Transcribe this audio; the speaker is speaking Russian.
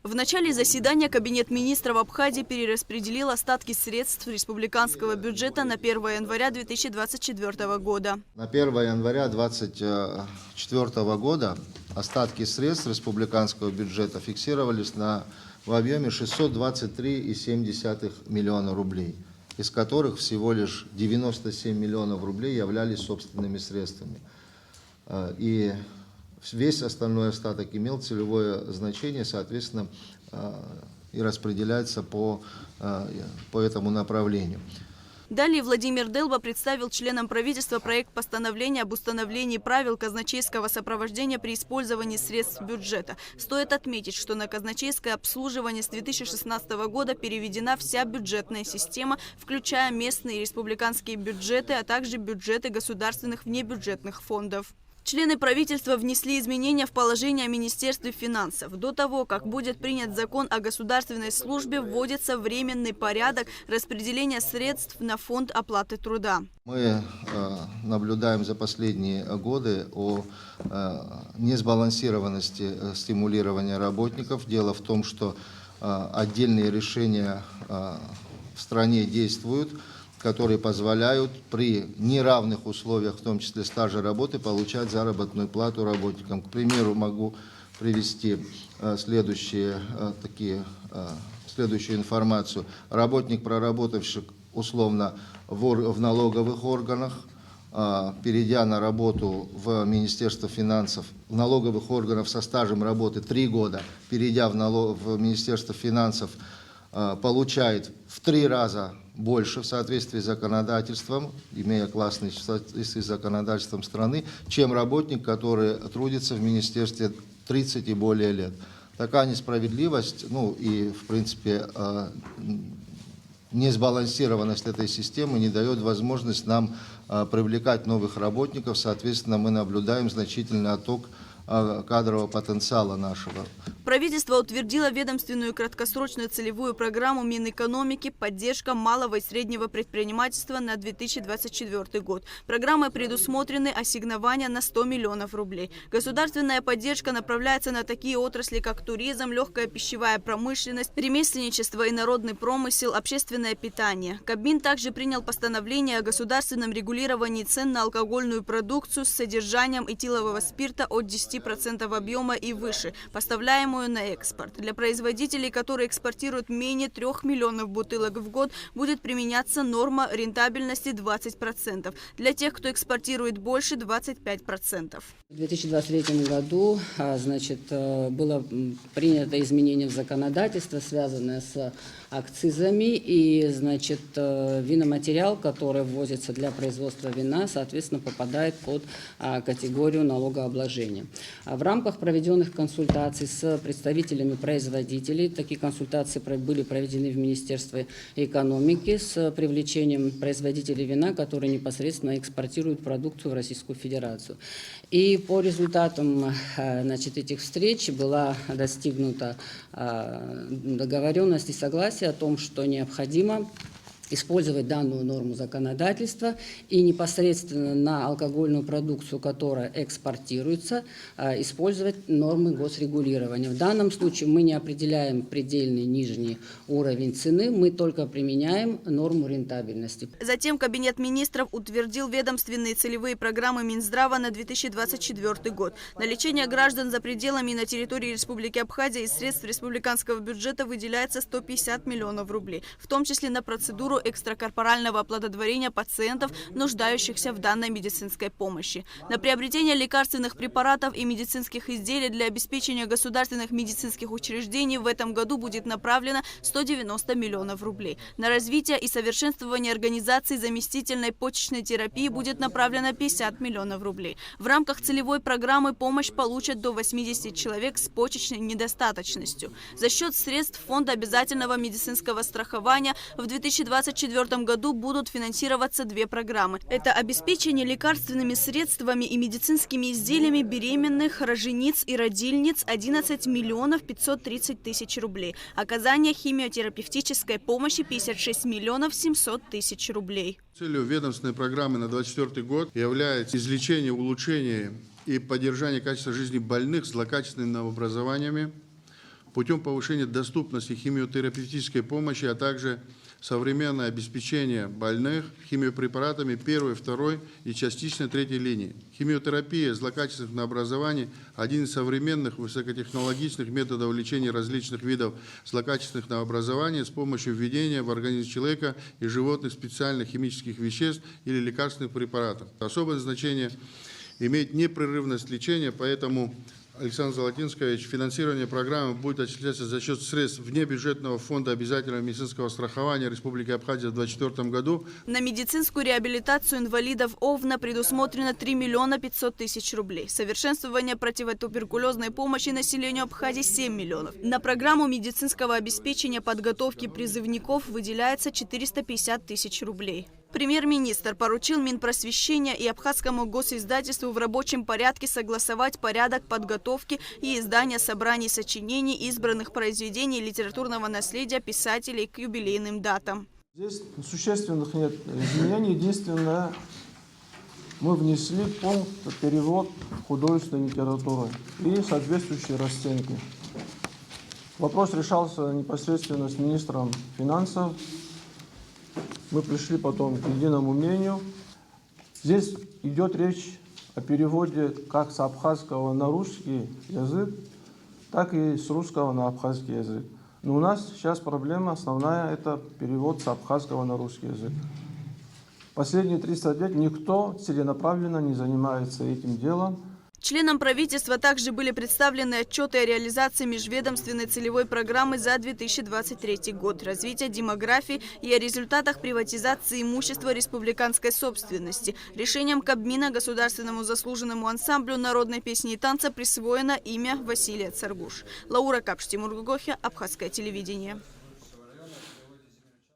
В начале заседания Кабинет министров Абхазии перераспределил остатки средств республиканского бюджета на 1 января 2024 года. На 1 января 2024 года остатки средств республиканского бюджета фиксировались в объеме 623,7 миллиона рублей, из которых всего лишь 97 миллионов рублей являлись собственными средствами. И весь остальной остаток имел целевое значение, соответственно, и распределяется по этому направлению. Далее Владимир Делба представил членам правительства проект постановления об установлении правил казначейского сопровождения при использовании средств бюджета. Стоит отметить, что на казначейское обслуживание с 2016 года переведена вся бюджетная система, включая местные и республиканские бюджеты, а также бюджеты государственных внебюджетных фондов. Члены правительства внесли изменения в положение о Министерстве финансов. До того, как будет принят закон о государственной службе, вводится временный порядок распределения средств на фонд оплаты труда. Мы наблюдаем за последние годы о несбалансированности стимулирования работников. Дело в том, что отдельные решения в стране действуют, которые позволяют при неравных условиях, в том числе стажа работы, получать заработную плату работникам. К примеру, могу привести следующую информацию. Работник, проработавший условно в налоговых органах, перейдя на работу в Министерство финансов, в налоговых органах со стажем работы 3 года, перейдя в Министерство финансов, получает в 3 раза больше в соответствии с законодательством, имея классный в соответствии с законодательством страны, чем работник, который трудится в министерстве 30 и более лет. Такая несправедливость, и в принципе несбалансированность этой системы не дает возможность нам привлекать новых работников, соответственно, мы наблюдаем значительный отток кадрового потенциала нашего. Правительство утвердило ведомственную краткосрочную целевую программу Минэкономики «Поддержка малого и среднего предпринимательства» на 2024 год. Программой предусмотрены ассигнования на 100 миллионов рублей. Государственная поддержка направляется на такие отрасли, как туризм, легкая пищевая промышленность, ремесленничество и народный промысел, общественное питание. Кабмин также принял постановление о государственном регулировании цен на алкогольную продукцию с содержанием этилового спирта от 10% объема и выше, поставляемую на экспорт. Для производителей, которые экспортируют менее 3 миллионов бутылок в год, будет применяться норма рентабельности 20%. Для тех, кто экспортирует больше, 25%. В 2023 году было принято изменение в законодательство, связанное с акцизами, и виноматериал, который ввозится для производства вина, соответственно, попадает под категорию налогообложения. В рамках проведенных консультаций с представителями производителей, такие консультации были проведены в Министерстве экономики с привлечением производителей вина, которые непосредственно экспортируют продукцию в Российскую Федерацию. И по результатам этих встреч была достигнута договоренность и согласие о том, что необходимо использовать данную норму законодательства и непосредственно на алкогольную продукцию, которая экспортируется, использовать нормы госрегулирования. В данном случае мы не определяем предельный нижний уровень цены, мы только применяем норму рентабельности. Затем Кабинет министров утвердил ведомственные целевые программы Минздрава на 2024 год. На лечение граждан за пределами и на территории Республики Абхазия из средств республиканского бюджета выделяется 150 миллионов рублей, в том числе на процедуру экстракорпорального оплодотворения пациентов, нуждающихся в данной медицинской помощи. На приобретение лекарственных препаратов и медицинских изделий для обеспечения государственных медицинских учреждений в этом году будет направлено 190 миллионов рублей. На развитие и совершенствование организации заместительной почечной терапии будет направлено 50 миллионов рублей. В рамках целевой программы помощь получат до 80 человек с почечной недостаточностью. За счет средств Фонда обязательного медицинского страхования в 2024 году будут финансироваться 2 программы. Это обеспечение лекарственными средствами и медицинскими изделиями беременных, рожениц и родильниц 11 миллионов 530 тысяч рублей. Оказание химиотерапевтической помощи 56 миллионов 700 тысяч рублей. Целью ведомственной программы на 2024 год является излечение, улучшение и поддержание качества жизни больных с злокачественными новообразованиями, путем повышения доступности химиотерапевтической помощи, а также современное обеспечение больных химиопрепаратами первой, второй и частично третьей линии. Химиотерапия злокачественных новообразований – один из современных высокотехнологичных методов лечения различных видов злокачественных новообразований с помощью введения в организм человека и животных специальных химических веществ или лекарственных препаратов. Особое значение имеет непрерывность лечения, поэтому, Александр Золотинскович, финансирование программы будет осуществляться за счет средств внебюджетного фонда обязательного медицинского страхования Республики Абхазия в 2024 году. На медицинскую реабилитацию инвалидов ОВНА предусмотрено 3 миллиона 500 тысяч рублей. Совершенствование противотуберкулезной помощи населению Абхазии 7 миллионов. На программу медицинского обеспечения подготовки призывников выделяется 450 тысяч рублей. Премьер-министр поручил Минпросвещения и Абхазскому госиздательству в рабочем порядке согласовать порядок подготовки и издания собраний сочинений избранных произведений литературного наследия писателей к юбилейным датам. Здесь существенных нет изменений. Единственное, мы внесли пункт перевод художественной литературы и соответствующие расценки. Вопрос решался непосредственно с министром финансов. Мы пришли потом к единому мнению. Здесь идет речь о переводе как с абхазского на русский язык, так и с русского на абхазский язык. Но у нас сейчас проблема основная – это перевод с абхазского на русский язык. Последние 30 лет никто целенаправленно не занимается этим делом. Членам правительства также были представлены отчеты о реализации межведомственной целевой программы за 2023 год, развития демографии и о результатах приватизации имущества республиканской собственности. Решением Кабмина государственному заслуженному ансамблю народной песни и танца присвоено имя Василия Царгуш. Лаура Капш, Тимур Гогохя, Абхазское телевидение.